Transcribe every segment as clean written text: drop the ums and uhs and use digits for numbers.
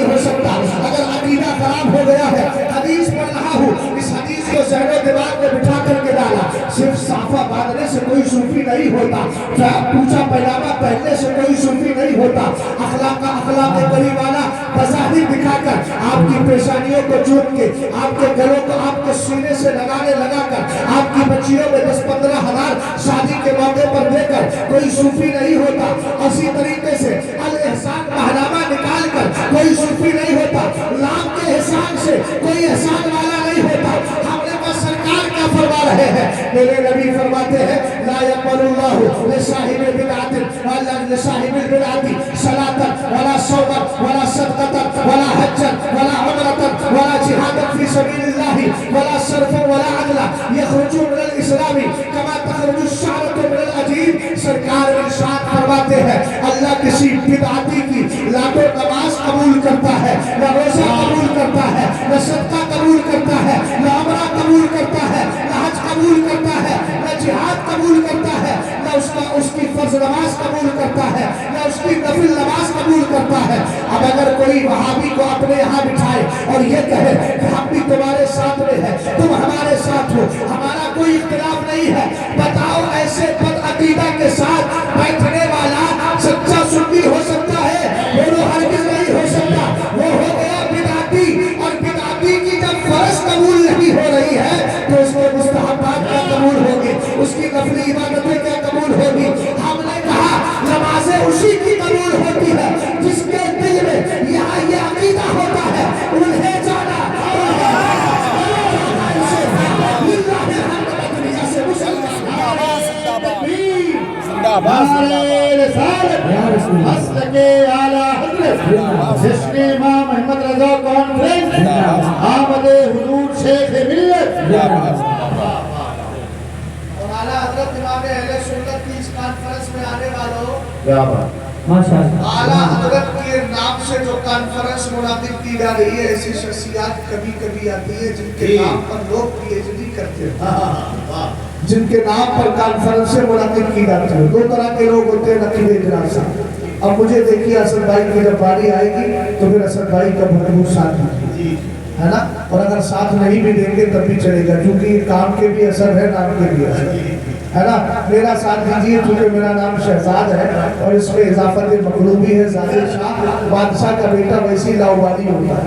نہیں ہو سکتا۔ اگر عقیدہ خراب ہو گیا ہے، حدیث پڑھ رہا ہوں، اس حدیث کو ذہن و دماغ میں بٹھا کر کے ڈالا، صرف صافہ باندھنے سے کوئی صوفی نہیں ہوتا، پوچھا پائجامہ پہننے سے کوئی صوفی نہیں ہوتا۔ اخلاق کریم والا بظاہر دکھا کر، آپ کی پیشانیوں کو چوم کے، آپ کے گلوں کو آپ کے سینے سے لگا کر، آپ کی بچیوں میں 10-15 ہزار شادی کے موقع پر دے کر کوئی صوفی نہیں ہوتا۔ اسی طریقے سے الاحسان پہنامہ نکال کر کوئی صوفی نہیں ہوتا۔ لام کے احسان سے کوئی احسان والا نہیں ہوتا۔ ہم نے بس سرکار کیا فرما رہے ہیں؟ میرے نبی فرماتے ہیں لا يقبل الله لصاحب بدعة ولا لصاحب البدعة صلاة ولا صوما ولا صدقة ولا حجا ولا عمرة ولا جهادا في سبيل الله ولا صرفا ولا عدلا يخرجون من الاسلام كما تخرج الشعرة من العجين۔ سرکار ارشاد فرماتے ہیں اللہ کسی بدعتی کی نہ تو نماز قبول کرتا ہے، نہ روزہ قبول کرتا ہے، نہ صدقہ قبول کرتا ہے، نہ عمرہ قبول کرتا ہے، نہ حج قبول کرتا ہے، نہ جہاد قبول کرتا ہے، نہ اس کی فرض نماز قبول کرتا ہے، نہ اس کی نفل نماز قبول کرتا ہے۔ اب اگر کوئی وہابی کو اپنے یہاں بٹھائے اور یہ کہے کہ ہم بھی تمہارے ساتھ میں ہیں، تم ہمارے ساتھ ہو، ہمارا کوئی اختلاف نہیں ہے، بتاؤ ایسے بد عقیدہ کے ساتھ بیٹھنے والا سچا سنی ہو سکتا ہے؟ وہ ہرگز نہیں ہو سکتا، وہ ہو گیا بدعتی۔ اور بدعتی کی جب فرض قبول نہیں ہو رہی ہے تو اس کو مستحبات کیا قبول ہوگی، اس کی نفلی عبادتیں کیا قبول ہوگی؟ ہم نے کہا نمازیں اسی کی قبول ہوتی ہے جس کے دل میں یہ عقیدہ ہوتا ہے، انہیں جانا جشن امام احمد رضا کانفرنس آمد حضور شیخ ملت۔ اور اعلیٰ حضرت امام اہل سنت کی اس کانفرنس میں آنے والوں، اعلیٰ حضرت کے نام سے جو کانفرنس منعقد کی جا رہی ہے، ایسی شخصیات کبھی کبھی آتی ہے جن کے نام پر لوگ پی ایچ ڈی کرتے ہیں، جن کے نام پر کانفرنسیں منعقد کی جاتی ہیں۔ دو طرح کے لوگ ہوتے ہیں نقیب اجلاس۔ اب مجھے دیکھیے اسد بھائی کی جب باری آئے گی تو پھر اسد بھائی کا بھرپور ساتھ دیجیے، ہے نا؟ اور اگر ساتھ نہیں بھی دیں گے تب بھی چلے گا، کیونکہ کام کے بھی اثر ہے، نام کے بھی اثر ہے نا؟ میرا ساتھ دیجیے کیونکہ میرا نام شہزاد ہے اور اس میں اضافت مقلوبی ہے، ظاہر شاہ بادشاہ کا بیٹا ویسی لاؤبالی ہوتا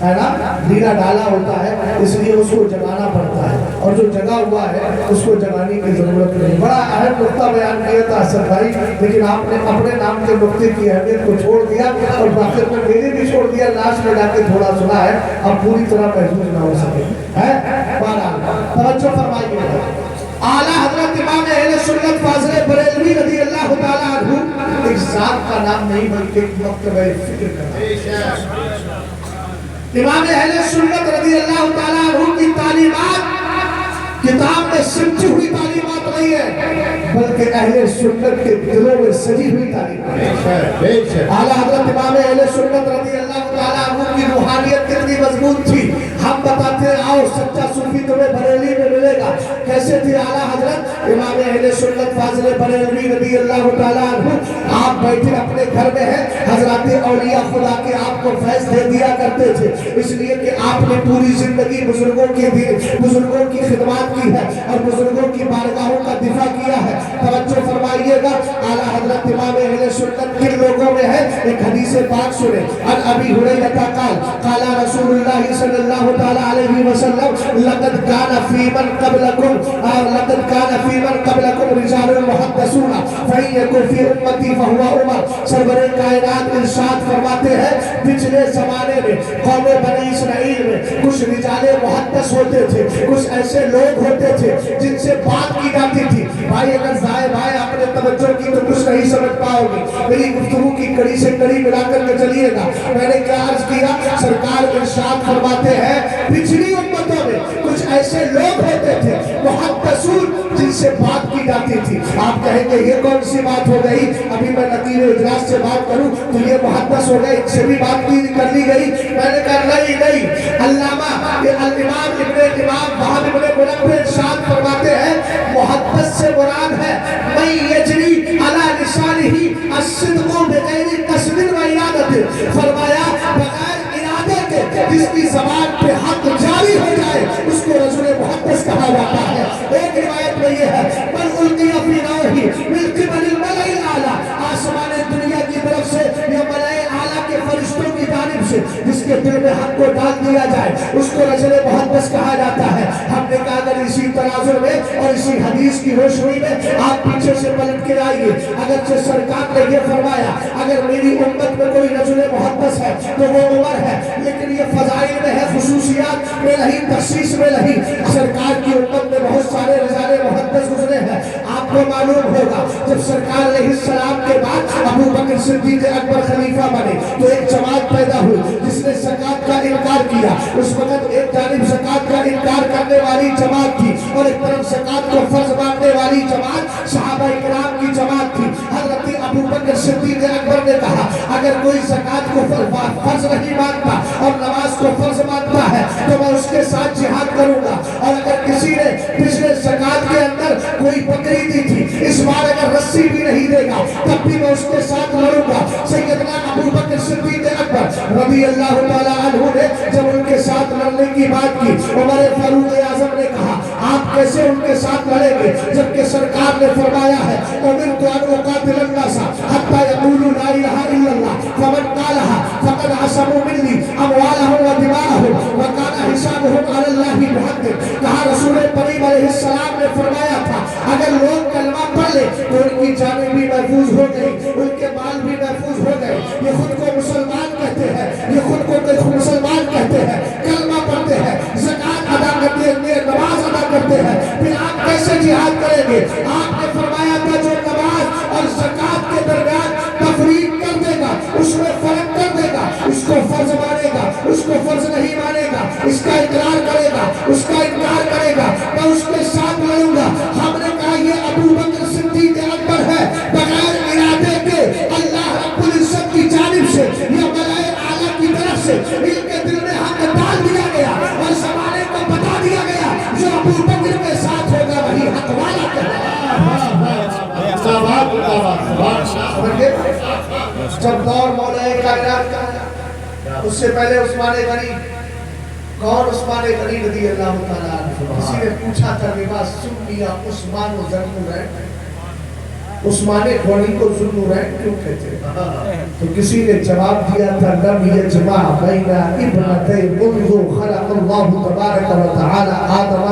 ہے نا؟ ڈیرا ڈالا ہوتا ہے، اس لیے اس کو جگانا پڑتا ہے، اور جو جگا ہوا ہے اس کو جگانے کی ضرورت نہیں۔ بڑا اہم نقطہ بیان کیا تھا اسد بھائی، لیکن آپ نے اپنے نام کے نقطے کی اہمیت کو چھوڑ دیا اور باقی میں میرے بھی چھوڑ دیا، لاش میں جا کے تھوڑا سنا ہے، اب پوری طرح محسوس نہ ہو سکے۔ بہرحال توجہ فرمائیے، اعلیٰ حضرت امام اہل سنت فاضل بریلوی رضی اللہ تعالیٰ عنہ ایک ذات کا نام نہیں بلکہ ایک مکتبہ فکر کا نام۔ امام اہل سنت رضی اللہ تعالیٰ عنہ کی تعلیمات کتاب میں سمجھی ہوئی تعلیمات نہیں ہے، بلکہ اہل سنت کے دلوں میں سجی ہوئی تعلیمات ہے۔ اعلیٰ حضرت امام اہل سنت رضی اللہ تعالیٰ عنہ کی روحانیت کتنی مضبوط تھی، ہم بتاتے ہیں آؤ سچا صوفی تمہیں بریلی میں ملے گا۔ کیسے تھی اعلیٰ حضرت امام اہل سنت فاضل بریلوی رضی اللہ تعالیٰ عنہ؟ آپ بیٹھے اپنے گھر میں ہیں، حضرات اولیاء خدا کے آپ کو فیض دے دیا کرتے تھے، اس لیے کہ آپ نے پوری زندگی بزرگوں کی خدمات کی ہے اور بزرگوں کی بارگاہوں کا دفاع کیا ہے۔ توجہ فرمائیے گا، اعلیٰ حضرت امام اہل سنت کن لوگوں میں ہے؟ ایک حدیث پاک سنیں، ان ابی ہریرہ قال قال رسول اللہ صلی اللہ تعالی علیہ وسلم لقد كان في من قبلكم رجال محدثون فإن يكن في امتی فهو عمر۔ سرور کائنات ارشاد فرماتے ہیں پچھلے زمانے میں قوم بنی اسرائیل میں کچھ رجال محدث ہوتے تھے، کچھ ایسے لوگ ہوتے تھے جن سے بات کی جاتی تھی۔ بھائی اگر ضائع بھائی آپ نے توجہ کی تو کچھ نہیں سمجھ پاؤ گی، میری گفتگو کی کڑی سے کڑی ملا کر کے چلیے گا۔ میں نے کیا عرض کیا؟ سرکار ارشاد فرماتے ہیں پچھلی امتوں میں کچھ ایسے لوگ ہوتے تھے محدثون جن سے بات کی جاتی تھی۔ آپ کہیں گے یہ کون سی بات ہو گئی؟ ابھی میں نقیب اجلاس سے بات کروں تو یہ محدث ہو گئے، ان سے بھی بات کر لی گئی؟ میں نے کہا نہیں، علامہ الامام ابن امام وہب ابن منبہ ارشاد فرماتے ہیں محدث سے مراد ہے من یجری علی لسانہ الصدق بغیر قصد و ارادہ۔ فرمایا بغیر جس کی زبان پہ حق جاری ہو جائے اس کو رسول محدث کہا جاتا ہے۔ ایک روایت میں یہ ہے من القی فی نوحی من قبل الملأ الاعلی، آسمان دنیا کی طرف سے یا ملائے اعلیٰ کے فرشتوں کی جانب سے جس کے دل میں حق کو ڈال دیا جائے اس کو رسول محدث کہا جاتا ہے۔ ہم نے کہا اگر اسی تناظر میں اور اسی حدیث کی روشنی میں آپ پیچھے سے پلٹ کے آئیے، اگرچہ سرکار نے یہ فرمایا اگر میری امت میں کوئی رسول محدث ہے تو وہ عمر ہے، لیکن یہ فضائل میں ہے، خصوصیات میں نہیں، تخصیص میں نہیں۔ سرکار کی امت میں بہت سارے رسول محدث گزرے ہیں۔ آپ کو معلوم ہوگا جب سرکار علیہ السلام کے بعد ابو بکر صدیق اکبر خلیفہ بنے تو ایک جماعت پیدا ہوئی جس نے زکوٰۃ کا انکار کیا۔ اس وقت ایک جانب زکوٰۃ کا انکار کرنے والی جماعت تھی اور ایک طرف زکوٰۃ کو فرض ماننے والی جماعت صحابہ کرام کی جماعت تھی۔ حضرت ابو بکر صدیق اکبر نے کہا اگر کوئی زکوٰۃ کو فرض نہیں مانتا اور نماز کو فرض مانتا ہے تو میں اس کے ساتھ جہاد کروں گا، اور اگر کسی نے پچھلے زکوٰۃ کے اندر کوئی بکری دی تھی اس بار اگر رسی بھی نہیں دے گا تب بھی میں اس کے ساتھ لڑوں گا۔ سیدنا ابو بکر صدیق اکبر رضی اللہ تعالیٰ عنہ نے جب ان کے ساتھ لڑنے کی بات کی، عمر فاروق اعظم نے کہا آپ کیسے ان کے ساتھ لڑیں گے جبکہ سرکار نے فرمایا ہے امرت ان اقاتل الناس حتی یقولوا لا الہ الا اللہ فمن قالها فقد عصموا منی اموالهم ودماءهم وکان حسابهم علی اللہ بحق۔ کہا رسول کریم علیہ السلام نے فرمایا تھا اگر لوگ کلمہ پڑھ لے تو ان کی جانیں بھی محفوظ ہو گئی، ان کے مال بھی محفوظ ہو گئے۔ یہ خود کو مسلمان کہتے ہیں، یہ خود کو مسلمان کہتے ہیں، کلمہ پڑھتے ہیں، زکوٰۃ ادا کرتے ہیں، نماز ادا کرتے ہیں، پھر آپ کیسے جہاد کریں گے؟ آپ نے فرمایا تھا جو نماز اور زکوٰۃ کے درمیان تفریق کر دے گا، اس میں فرق کر دے گا، اس کو فرض مانے گا، اس کو فرض نہیں مانے گا، اس کا اقرار کرے گا، اس کا انکار کرے گا، میں اس کے ساتھ لڑوں گا۔ ہم نے کہا یہ ابو بکر صدیق اکبر ہے، بغیر ارادے کے اللہ رب العزت کی جانب سے یا ملائے اعلیٰ کی طرف سے ان کے دل میں حق ڈال دیا گیا اور زمانے کو بتا دیا گیا جو ابو بکر کے ساتھ ہوگا وہی حق والا کہلائے۔ جب دور مولا کائنات کا اس سے پہلے عثمان غنی، کون عثمان غنی رضی اللہ تعالیٰ عنہ؟ کسی نے پوچھا تھا لباس سنیا عثمان و ذنورین، عثمان غنی کو ذوالنورین کیوں کہتے ہیں؟ تو کسی نے جواب دیا تھا لم یجمع بین ابنتین منذ خلق اللہ تبارک و تعالی آدم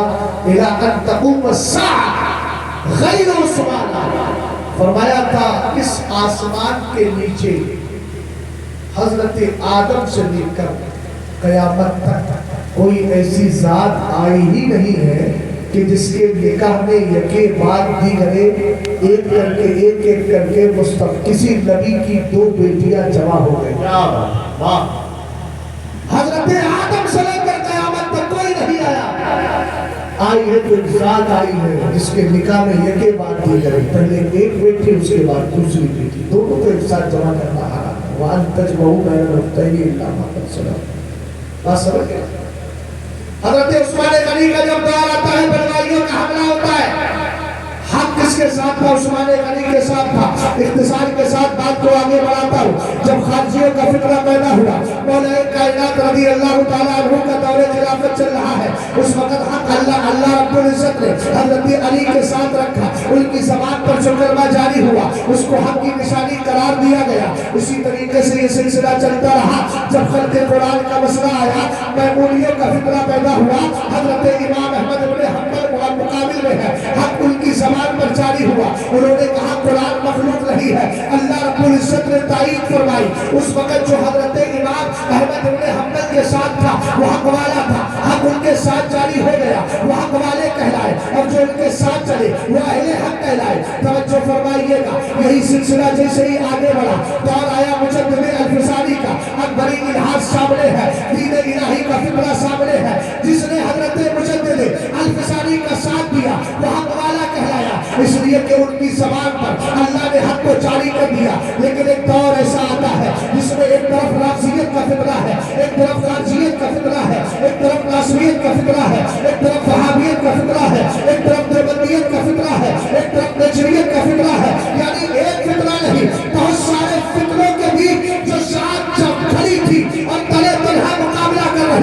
الی ان تقوم الساعہ غیر عثمان۔ فرمایا تھا اس آسمان کے نیچے حضرت آدم سے لے کر قیامت تک کوئی ایسی ذات آئی ہی نہیں ہے کہ جس کے نکاح میں یکے بعد دیگرے ایک کر کے کسی نبی کی دو بیٹیاں جمع ہو گئی۔ حضرت آدم سے لے کر قیامت تک کوئی نہیں آیا، آئی ہے تو ایک ذات آئی ہے جس کے نکاح میں یکے بعد دیگرے، پہلے ایک بیٹی اس کے بعد دوسری بیٹی، دونوں کو ایک ساتھ جمع کرنا حرام ہے۔ وَأَن تَجْمَعُوا بَيْنَ الْأُخْتَيْنِ إِلَّا مَا قَدْ سَلَفَ۔ بات سمجھ گئے؟ حضرت عثمان غنی کا جب دور آتا ہے بلغاریوں کا حملہ ہوتا ہے، حق کس کے ساتھ تھا؟ عثمان غنی کے ساتھ تھا۔ اختصار کے ساتھ بات کو آگے بڑھاتا ہوں، جب خارجیوں کا فکرہ پیدا ہوا، مولا کائنات رضی اللہ تعالیٰ عنہ کا دور خلافت چل رہا ہے، اس وقت حق اللہ رب العزت نے حضرت علی کے ساتھ رکھا، ان کی زبان پر جو کلمہ جاری ہوا اس کو حق کی نشانی قرار دیا گیا۔ اسی طریقے سے یہ سلسلہ چلتا رہا، جب خلق قرآن کا مسئلہ آیا، میمونیوں کا فکرہ پیدا ہوا، حضرت امام احمد بن حنبل مقابل میں ہے، حق ان کی زبان پر جاری ہوا، انہوں نے کہا قرآن مخلوق نہیں ہے، اللہ رب العزت نے تائید فرمائی۔ اس وقت جو حضرت امام احمد بن حنبل کے ساتھ تھا وہ حق والا تھا، حق ان کے ساتھ جاری ہو گیا، وہ حق والے کہلائے، اور جو ان کے ساتھ چلے وہ اہل حق کہلائے۔ توجہ فرمائیے گا، یہی سلسلہ جیسے ہی آگے بڑھا، دور آیا مجدد الفسانی کا، اکبری الحاظ سامنے ہے، دین الہی کا فکرہ سامنے ہے، جس نے حضرت مجدد الفسانی کا ساتھ دیا وہ حق والا کہلایا، اس لیے کہ ان کی زبان پر اللہ نے حق کو جاری کر دیا۔ لیکن ایک دور ایسا آتا ہے جس میں ایک طرف رافضیت کا فکرہ ہے، ایک طرف خارجیت کا فکرہ ہے، ایک طرف ناصریت کا فکرہ ہے، ایک طرف وہابیت کا فکرہ ہے، ایک طرف دیوبندیت کا فکرہ ہے، ایک طرف نجریت کا فکرہ ہے، یعنی ایک فکرہ نہیں، بہت سارے فکروں کے بھی جو ساتھ جب کھڑی تھی اور تلے تنہا مقابلہ کر رہی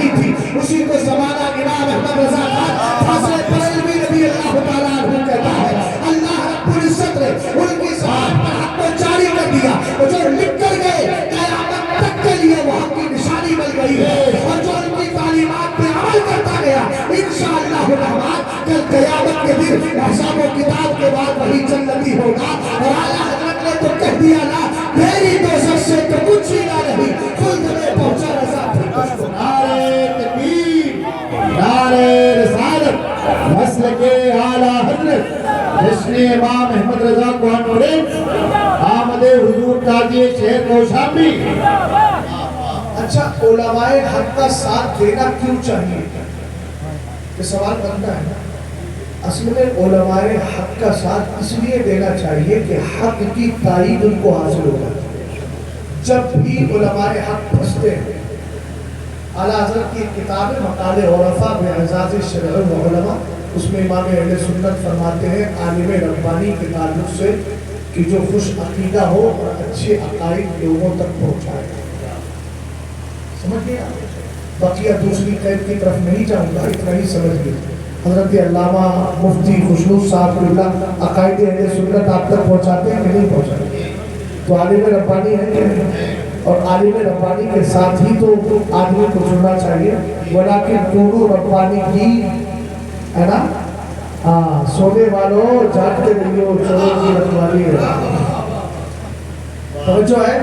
گئی اور جو ان کی تعلیمات پہ عمل کرتا گیا انشاءاللہ الرحمن کل قیامت کے دن حساب و کتاب کے بعد وہی جنتی ہوگا. اور اعلیٰ حضرت نے تو کہہ دیا نا میری دوزخ سے تو کچھ ہی نہ رہی خلد میں پہنچا رضا پھر کچھ کو. نعرہ تکبیر، نعرہ رسالت، مسلک اعلیٰ حضرت جشن امام احمد رضا کانفرنس آمد حضور قاضی شہر کوشامبی. اچھا علماء حق کا ساتھ دینا کیوں چاہیے؟ یہ سوال بنتا ہے. اصل میں علماء حق کا ساتھ اس لیے دینا چاہیے کہ حق کی تائید ان کو حاصل ہوگا. جب بھی علماء حق پھنستے ہیں، اعلیٰ حضرت کی کتاب مقال عرفا باعزاز شرع العلماء، اس میں امام اہل سنت فرماتے ہیں عالم ربانی کے تعلق سے کہ جو خوش عقیدہ ہو اور اچھے عقائد لوگوں تک پہنچائے. سمجھ گیا؟ بقیہ دوسری قید کی طرف نہیں جاؤں گا، اتنا ہی سمجھ گئے. حضرت علامہ مفتی خوشنود صاحب اللہ عقائد اہل سنت آپ تک پہنچاتے ہیں کہ نہیں پہنچاتے؟ تو عالم ربانی ہے کہ نہیں؟ اور عالم ربانی کے ساتھ ہی تو آدمی کو جڑنا چاہیے. ولیکن کونو ربانی کی ہے نا، سونے والوں جاگتے رہیو چلو کی رکھوالی ہے. توجہ ہے.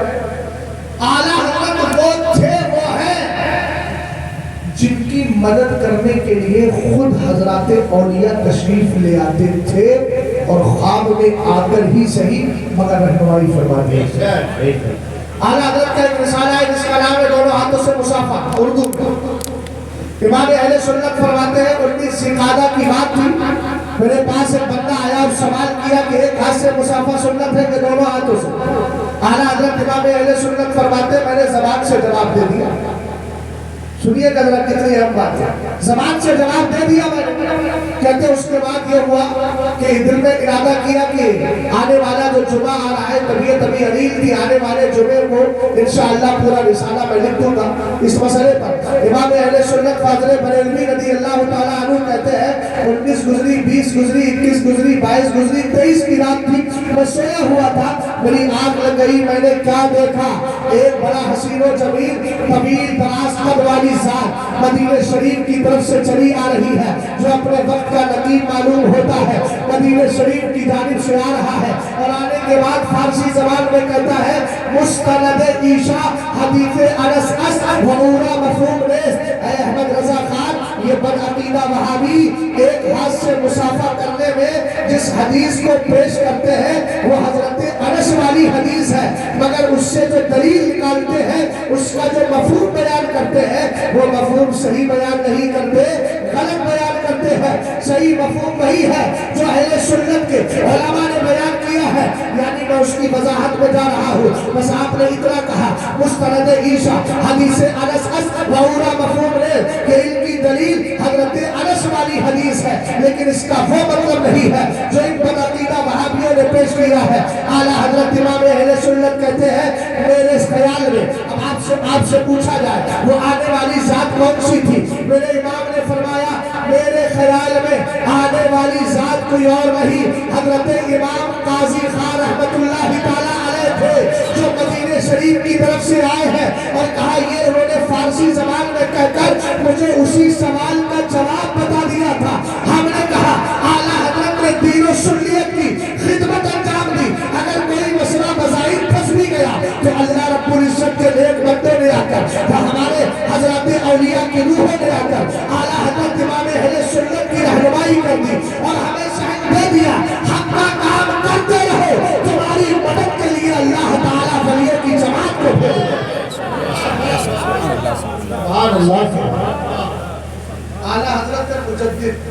اعلیٰ حضرت وہ تھے، وہ ہیں جن کی مدد کرنے کے لیے خود حضرات اولیاء تشریف لے آتے تھے اور خواب میں آ کر ہی صحیح مگر رہنمائی فرماتے ہیں. اعلیٰ حضرت کا ایک رسالہ ہے جس کا نام ہے دونوں ہاتھوں سے مصافحہ، اردو. امام اہل سنت فرماتے ہیں 19 ذوالقعدہ کی بات تھی، میرے پاس ایک بندہ آیا اور سوال کیا کہ ایک ہاتھ سے مصافحہ سنت ہے کہ دونوں ہاتھوں سے؟ اعلیٰ حضرت امام اہل سنت فرماتے ہیں میں نے زبان سے جواب دے دیا. سنیے کہ ذرا کتنی اہم بات ہے. زبان سے جواب دے دیا میں نے. کہتے اس کے بعد یہ ہوا کہ دل میں ارادہ کیا کہ آنے والا جو جمعہ آ رہا ہے طبیعت ابھی علیل تھی، آنے والے جمعے کو انشاءاللہ پورا رسالہ میں لکھ دوں گا اس مسئلے پر. امام اہل سنت فاضل بریلوی رضی اللہ تعالیٰ عنہ کہتے ہیں 19 گزری، 20 گزری، 21 گزری، 22 گزری، 23 کی رات تھی، میں سویا ہوا تھا، میری آنکھ لگ گئی. میں نے کیا دیکھا؟ ایک بڑا حسین و جمیل طویل دراز قد والی ذات مدینہ شریف کی طرف سے چلی آ رہی ہے، جو اپنے وقت کا نقیب معلوم ہوتا ہے، مدینہ شریف کی جانب سے آ رہا ہے. اور آنے کے بعد فارسی زبان میں کہتا ہے مستند عیشا حدیث انس اس وعورا مفہوم ریس. اے احمد رضا خان، یہ بدعقیدہ وہابی ایک ہاتھ سے مصافحہ کرنے میں جس حدیث کو پیش کرتے ہیں وہ حضرت انس والی حدیث ہے، مگر اس سے جو دلیل نکالتے ہیں، اس کا جو مفہوم بیان کرتے ہیں، وہ مفہوم صحیح بیان نہیں کرتے، غلط بیان کرتے ہیں. صحیح مفہوم وہی ہے جو اہل سنت کے علماء نے بیان کیا ہے. یعنی میں اس کی وضاحت میں جا رہا ہوں. بس آپ نے اتنا کہا مستند عیشا حدیث انس اس وعورا مفہوم لے کہ ان کی دلیل حضرت انس والی حدیث ہے، لیکن اس کا وہ مطلب نہیں ہے جو ان بدعقیدہ وہابیوں نے پیش کیا ہے. اعلیٰ حضرت امام اہل سنت کہتے ہیں میرے خیال میں، اب آپ سے پوچھا جائے وہ آنے والی ذات کون سی تھی؟ میرے امام نے فرمایا میرے خیال میں آنے والی ذات کوئی اور نہیں، حضرت امام قاضی خان رحمت اللہ تعالیٰ علیہ تھے، جو مدینہ شریف کی طرف سے آئے ہیں. اور کہا یہ انہوں نے فارسی زبان میں کہہ کر مجھے اسی سوال کا جواب بتا دیا تھا. ہم نے کہا اعلیٰ حضرت نے دین و سنیت کی خدمت انجام دی. اگر کوئی مسئلہ بظاہر پھنس بھی گیا تو اللہ رب العزت کے نیک بندوں نے آ کر، ہمارے حضرات اولیاء کی روحوں نے آ کر اعلیٰ حضرت امام اہل سنت کی رہنمائی کر دی اور ہمیں سہن دے دیا حق کا کام کرتے رہو، تمہاری مدد کے لیے اللہ تعالیٰ ولیوں کی جماعت کو بھیجے. اعلیٰ حضرت مجدد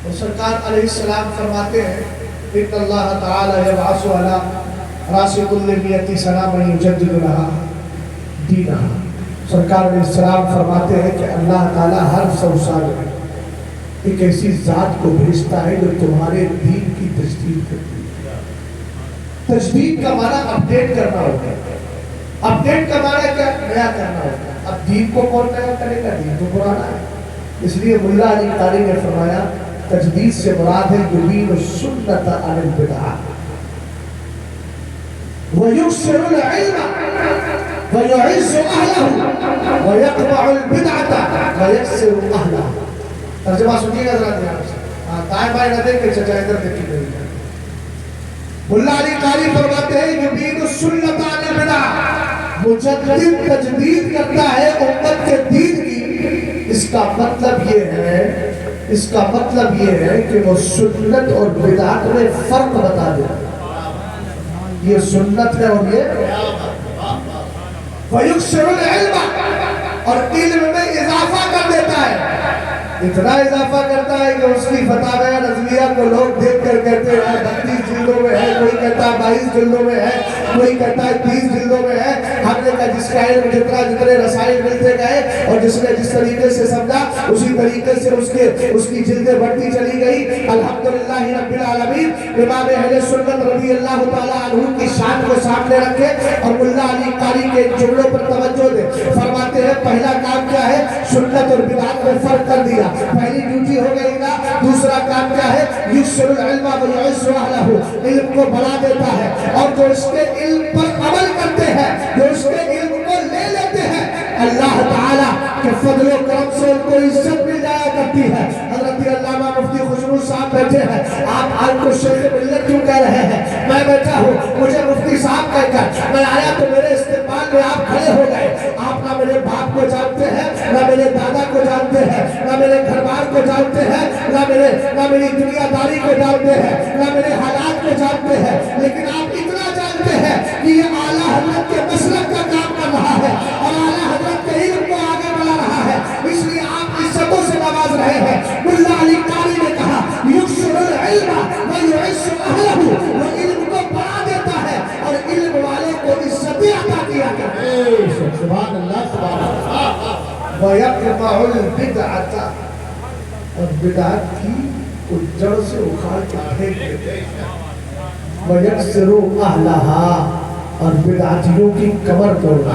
اور سرکار علیہ السلام فرماتے ہیں ان اللہ تعالیٰ یبعث علی راس کل میت سنہ من یجدد لہا دینہا. سرکار علیہ السلام فرماتے ہیں کہ اللہ تعالیٰ ہر 100 سال میں ایک ایسی ذات کو بھیجتا ہے جو تمہارے دین کی تجدید کرتی ہے. تجدید کا معنی اپڈیٹ کرنا ہوتا ہے. اپڈیٹ کا معنی کیا؟ نیا کرنا ہوتا ہے. اب دین کو کون نیا کرے گا؟ دین تو پرانا ہے. اس لیے ملا علی قاری نے فرمایا تجدید سے مراد ہے یبین السنت عن البدع ویکسر العلم وَيُعِزُّ أَهْلَهُ وَيَقْمَعُ الْبِدْعَةَ وَيَكْسِرُ أَهْلَهُ. ترجمہ سنیے گا ذرا دھیان سے. دائیں بائیں نہ دیکھ کے چچا ادھر دیکھیے گا. ملا علی قاری فرماتے ہیں یبین السنت عن البدع، مجدد تجدید کرتا ہے امت کے دین کی. اس کا مطلب یہ ہے کہ وہ سنت اور بدعت میں فرق بتا دے. یہ سنت ہے اور یہ وَيُكْسِرُ الْعِلْمَ، اور علم میں اضافہ کر دیتا ہے. اتنا اضافہ کرتا ہے کہ اس کی فتاوی رضویہ کو لوگ دیکھ کر کہتے ہیں 32 جلدوں میں ہے، کوئی کہتا ہے 22 جلدوں میں ہے، کوئی کہتا ہے 30 جلدوں میں ہے. ہم نے کہا جس کا علم جتنے رسائل ملتے گئے اور جس نے جس طریقے سے سمجھا اسی طریقے سے اس کی جلدیں بڑھتی چلی گئی. الحمدللہ رب العالمین. امام اہل سنت رضی اللہ تعالیٰ عنہ کی شان کو سامنے رکھے اور ملا علی قاری کے جملوں پر توجہ دے. فرماتے ہیں پہلا کام کیا ہے؟ سنت اور بدعت میں فرق کر دیا. پہلی ڈیوٹی ہو گئی نا. دوسرا کام کیا ہے؟ یُسْرُ الْعِلْمَ وَيُعِزُّ أَهْلَهُ، علم کو بڑھا دیتا ہے. اور جو اس کے علم پر عمل کرتے ہیں، جو اس کے علم کو لے لیتے ہیں، اللہ تعالیٰ کے فضل و کرم سے ان کو عزت مل جایا کرتی ہے. حضرت علامہ مفتی خوشبو صاحب بیٹھے ہیں. آپ آج کو شیخ ملت کیوں کہہ رہے ہیں؟ میں بیٹھا ہوں، مجھے مفتی صاحب کہہ کر میں آیا تو میرے استقبال میں آپ کھڑے ہو گئے. آپ نہ میرے باپ کو جانتے ہیں، نہ میرے دادا کو جانتے ہیں، نہ میرے گھر بار کو جانتے ہیں، نہ میری دنیا داری کو جانتے ہیں، نہ میرے حالات کو جانتے ہیں. لیکن آپ اتنا جانتے ہیں کہ یہ اعلیٰ حضرت کے مسلک کا کام کر رہا ہے اور اعلیٰ حضرت کے علم کو آگے بڑھا رہا ہے. اس لیے آپ عزتوں سے نواز رہے ہیں. ملا علی قاری نے کہا یُکْسِرُ الْعِلْمَ وَيُعِزُّ أَهْلَهُ، وہ علم کو بڑھا دیتا ہے اور علم والے کو عزتیں عطا کیا کرتا ہے. سبحان اللہ سبحان اللہ. وَيَقْمَعُ الْبِدْعَةَ، اور بدعت کی جڑ سے اکھاڑ کے پھینک دیتے ہیں. وَيَكْسِرُ أَهْلَهَا، اور بدعتیوں کی کمر توڑنا.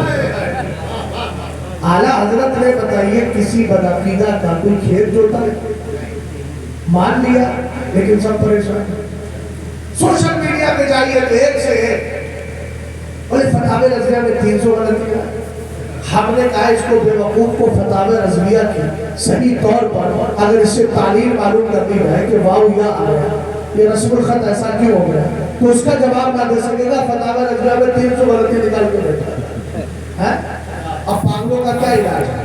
اعلیٰ حضرت نے بتائیے کسی بدعقیدہ کا کوئی کھیت جوتا ہے؟ مان لیا لیکن سب پریشان. سوشل میڈیا پہ جائیے تو ایک سے ایک بولے فتاوی رضویہ میں 300 غلطیاں. ہم نے کہا اس کو بے وقوف کو فتاوی رضویہ کی صحیح طور پر اگر اس سے تعلیم معلوم کرنی ہے کہ واو یا آیا یہ رسم الخط ایسا کیوں ہو گیا تو اس کا جواب نہ دے سکے گا. فتاوی رضویہ میں 300 غلطی نکال کے بیٹھا ہے. اب پاگلوں کا کیا علاج ہے؟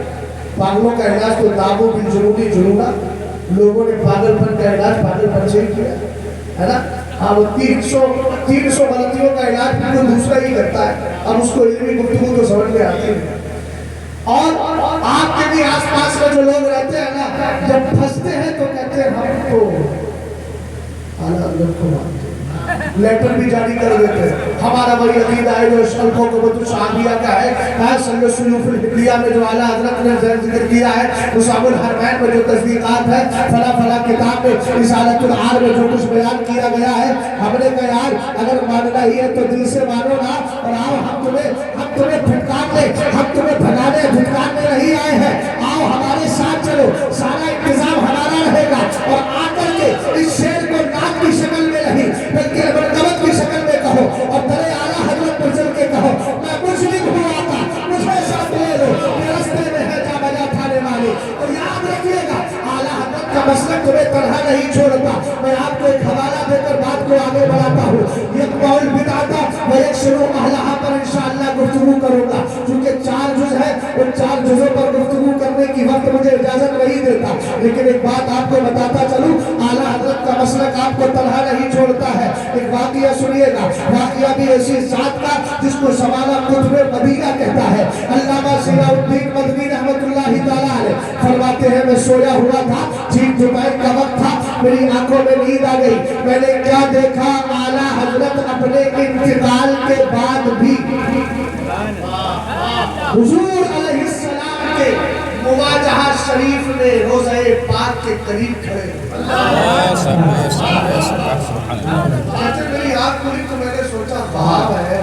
پاگلوں کا علاج تو دابو بالجنونی جنونا. لوگوں نے پاگل پن کا علاج پاگل پن سے ہی کیا ہے نا. ہاں وہ 300 غلطیوں کا علاج کوئی دوسرا ہی کرتا ہے. اب اس کو علمی گفتگو تو سمجھ میں آتی ہے. اور آپ کے بھی آس پاس میں جو لوگ رہتے ہیں نا جب پھنستے ہیں تو کہتے ہیں ہم تو اعلیٰ حضرت کو مانتے ہیں. لیٹر بھی جاری کر دیتے ہیں. ہمارا وہی عقیدہ ہے جو شلکوں کو بطو صحابیہ کا ہے. سلو سلوف الحبلیہ میں جو اعلیٰ حضرت نے ذکر کیا ہے، نصاب الحرمین میں جو تصدیقات ہے، فلا فلا کتاب میں رسالۃ العار میں جو کچھ بیان کیا گیا ہے، ہم نے کہا یار اگر ماننا ہی ہے تو دل سے مانو نا. اور آؤ ہم تمہیں پھٹکارنے، ہم تمہیں بھگانے دھتکارنے نہیں آئے ہیں. آؤ ہمارے ساتھ چلو، سارا انتظام ہمارا رہے گا. اور آ کر کے اس شعر کو نعت کی شکل میں نہیں بلکہ مرتبت کی شکل میں کہو اور درے اعلیٰ حضرت پر چل کے کہو میں مجرم ہوں آقا مجھے ساتھ لے لو، یہ رستے میں ہے جا بجا تھانے والی. اور یاد رکھیے گا اعلیٰ حضرت کا مسلک تمہیں تنہا نہیں چھوڑتا. میں آپ کو ایک حوالہ دے کر بات کو آگے بڑھاتا ہوں. یقمع البدعۃ ویکسر أهلها پر انشاءاللہ گفتگو کروں گا. چونکہ 4 جز ہے ان 4 جزوں پر گفتگو کرنے کی وقت مجھے اجازت نہیں دیتا. لیکن ایک بات آپ کو بتاتا چلوں، اعلیٰ حضرت کا مسلک آپ کو تنہا نہیں چھوڑتا ہے. ایک واقعہ سنیے گا، واقعہ بھی ایسی ذات کا جس کو سوالہ قطب مدینہ کہتا ہے. علامہ ضیاء الدین مدنی رحمت اللہ تعالیٰ علیہ فرماتے ہیں میں سویا ہوا تھا، ٹھیک دوپہر کا وقت تھا، میری آنکھوں میں نیند آ گئی. میں نے کیا دیکھا؟ اعلیٰ حضرت اپنے انتقال کے بعد بھی حضور علیہ السلام کے مواجہہ شریف میں روضہ پاک کے قریب کھڑے. میری آنکھ کھلی تو میں نے سوچا باب ہے،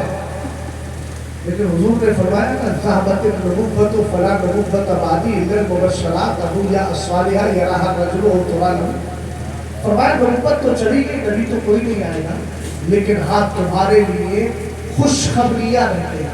لیکن حضور نے فرمایا نا ذہبت النبوۃ فلا نبوۃ بعدی الا المبشرات ابو یا الصالحہ یراھا الرجل طوال. فرمایا نبوت تو چلی گئی، نبی تو کوئی نہیں آئے گا، لیکن ہاں تمہارے لیے خوشخبریاں رہتے ہیں.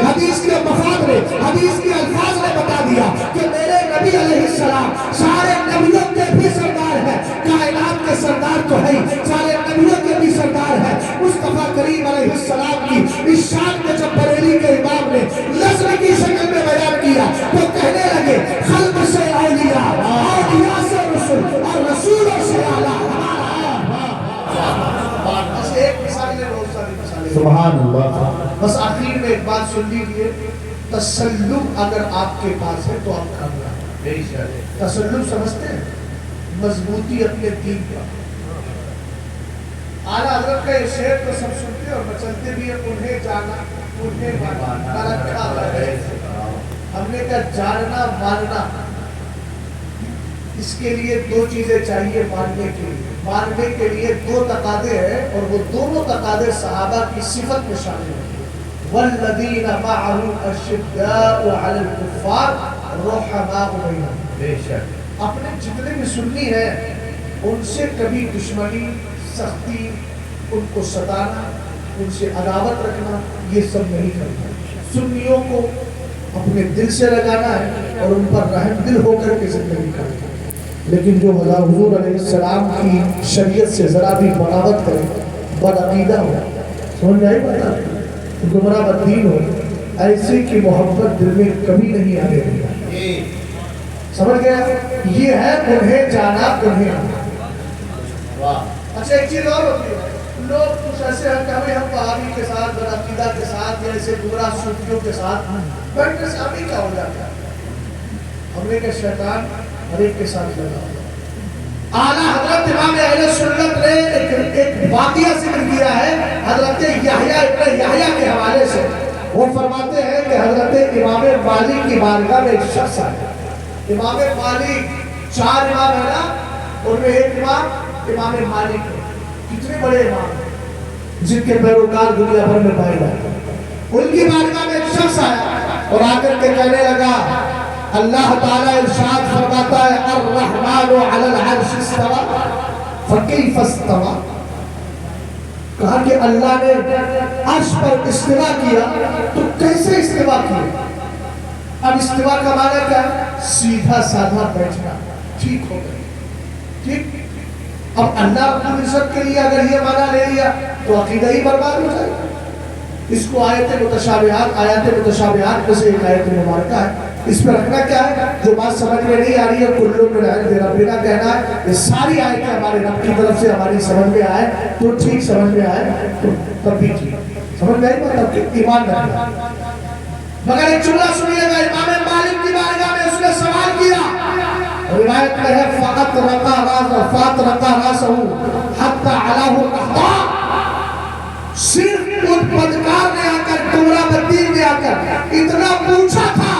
حدیث کے مفاد نے، حدیث کے الفاظ نے بتا دیا کہ میرے نبی علیہ السلام سارے نبیوں کے بھی سردار ہے، کائنات کے سردار تو ہے، سارے نبیوں کے بھی سردار ہے۔ مصطفیٰ کریم علیہ السلام کی اس شان کو جب بریلی کے امام نے نظر کی شکل میں بیان کیا تو کہنے لگے خلق سے اولیاء، اولیاء سے رسول، اور رسولوں سے اعلیٰ۔ بس ایک مثال نے بہت ساری مثالیں، سبحان اللہ۔ بس آخر میں ایک بات سن لیجیے، تسلم اگر آپ کے پاس ہے تو آپ کامیاب ہیں۔ تسلم سمجھتے ہیں؟ مضبوطی اپنے دین کا۔ اعلیٰ حضرت کا یہ شعر تو سب سنتے ہیں اور بچلتے بھی ہیں، انہیں جانا انہیں ماننا رکھا ہے۔ ہم نے کہا جاننا ماننا، اس کے لیے دو چیزیں چاہیے ماننے کے لیے۔ ماننے کے لیے دو تقاضے ہیں اور وہ دونوں تقاضے صحابہ کی صفت میں شامل ہیں۔ والذین معه اشداء علی الکفار رحماء بینہم۔ بے شک اپنے جتنے بھی سنی ہیں ان سے کبھی دشمنی، سختی، ان کو ستانا، ان سے عداوت رکھنا یہ سب نہیں کرنا۔ سنیوں کو اپنے دل سے لگانا ہے اور ان پر رحم دل ہو کر کے زندگی کرنا ہے۔ لیکن جو حضور علیہ السلام کی شریعت سے ذرا بھی بغاوت کرے، بدعقیدہ ہو، سمجھ نہیں پتا گمراہ بدین ہو، ایسے کی محبت دل میں کبھی نہیں آنے گی۔ سمجھ گیا؟ یہ ہے انہیں جانا انہیں آنا۔ اچھا ایک چیز اور ہوتی ہے، لوگ کچھ ایسے ہیں کہ ہم وہابی کے ساتھ، بدعقیدہ کے ساتھ، یا ایسے گمراہ صوفیوں کے ساتھ بیٹھنے سے ہمیں کیا ہو جاتا ہے؟ ہم نے کہا شیطان ہر ایک کے ساتھ لگا ہوا۔ اعلیٰ حضرت امام اہل سنت نے ایک واقعہ ذکر کیا ہے حضرت یحییٰ ابن یحییٰ کے حوالے سے۔ وہ فرماتے ہیں کہ حضرت امام مالک کی بارگاہ میں ایک شخص آیا۔ امام مالک، 4 امام ہے نا، ان میں ایک امام مالک ہے۔ کتنے بڑے امام ہیں جن کے پیروکار دنیا بھر میں پائے جاتے ہیں۔ ان کی بارگاہ میں ایک شخص آیا اور آ کر کے کہنے لگا، اللہ تعالیٰ ارشاد فرماتا ہے الرحمن علی العرش استوى فکیف استوى۔ کہا کہ اللہ نے عرش پر استوا کیا تو کیسے استوا کیا؟ اب استوا کا معنی کیا ہے؟ سیدھا سادھا بیٹھنا، ٹھیک ہو گئی، ٹھیک۔ اب اللہ رب العزت کے لیے اگر یہ معنی لے لیا تو عقیدہ ہی برباد ہو جائے۔ اس کو آیت متشابہات میں سے ایک آیت مبارکہ ہے، اس پر رکھنا کیا ہے؟ جو بات سمجھ میں نہیں آ رہی ہے کلو من عند ربنا کہنا ہے، یہ ساری آیتیں ہمارے رب کی طرف سے ہماری سمجھ میں آئے تو ٹھیک، سمجھ میں آئے تو تب بھی ٹھیک، سمجھ میں آئی بات؟ تب ایمان رکھنا۔ مگر ایک جملہ سنیے گا، امام مالک کی بارگاہ میں اس نے سوال کیا، روایت میں ہے فقط رقا راسہ حتی علاہ الاحضان، صرف ان بدکار نے آ کر، گمراہ بدین نے آ کر اتنا پوچھا تھا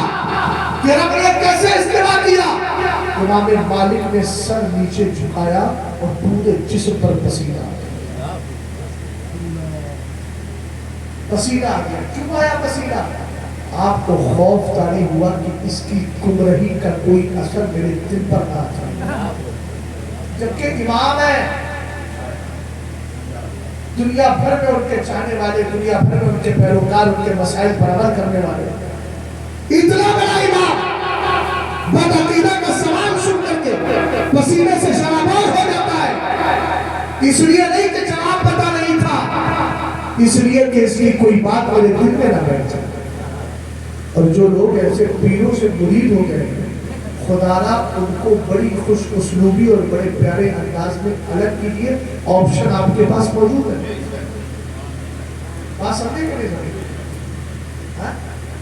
کہ رب نے کیسے استوا کیا؟ امام مالک نے سر نیچے جھکایا اور پورے جسم پر پسینہ آ گیا۔ کیوں آیا پسینہ؟ آپ کو خوف طاری ہوا کہ اس کی گمراہی کا کوئی اثر میرے دل پر نہ آ، جبکہ امام ہے، دنیا بھر میں ان کے چاہنے والے، دنیا بھر میں ان کے پیروکار، ان کے مسائل پر عمل کرنے والے، اتنا بڑا امام بدعقیدہ کا سوال سن کر کے پسینے سے شرابور ہو جاتا ہے۔ اس لیے نہیں کہ جواب پتہ نہیں تھا، اس لیے کہ اس کی کوئی بات میرے دل میں نہ بیٹھ جائے۔ اور جو لوگ ایسے پیروں سے مرید ہو گئے ہیں، خدا را ان کو بڑی خوش اسلوبی اور بڑے پیارے انداز میں الگ کیجئے، آپشن آپ کے پاس موجود ہے۔ بات سمجھے کہ نہیں سمجھے؟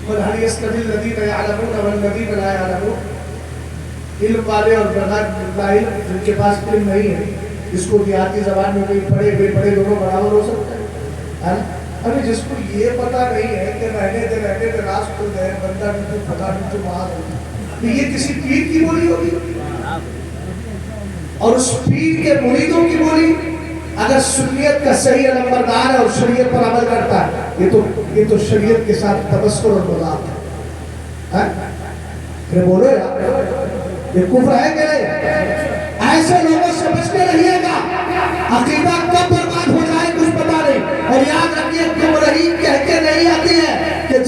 قُلْ هَلْ يَسْتَوِي الَّذِينَ يَعْلَمُونَ وَالَّذِينَ لَا يَعْلَمُونَ۔ علم والے اور لاعلم جن کے پاس علم نہیں ہے، جس کو دیہاتی زبان میں بھی پڑھے بے پڑھے دونوں برابر ہو سکتے ہیں۔ ابھی جس کو یہ پتہ نہیں ہے کہ رہنے دے راز کھل گئے، بندہ نہیں تو پتہ نہیں تو باہر ہوگی، یہ کسی پیر کی بولی ہوگی؟ اور اس پیر کے مریدوں کی بولی اگر سنیت کا صحیح علمبردار ہے اور شریعت پر عمل کرتا ہے، یہ تو شریعت کے ساتھ تبصر اور مذاق ہے۔ پھر بولو یار، یہ کفر ہے کہ نہیں؟ ایسے لوگوں سے بچ کے رہیے گا، عقیدہ کب برباد ہو جائے کچھ پتا نہیں۔ اور یاد رکھیے گمراہی کہہ کے نہیں آتی ہے کہ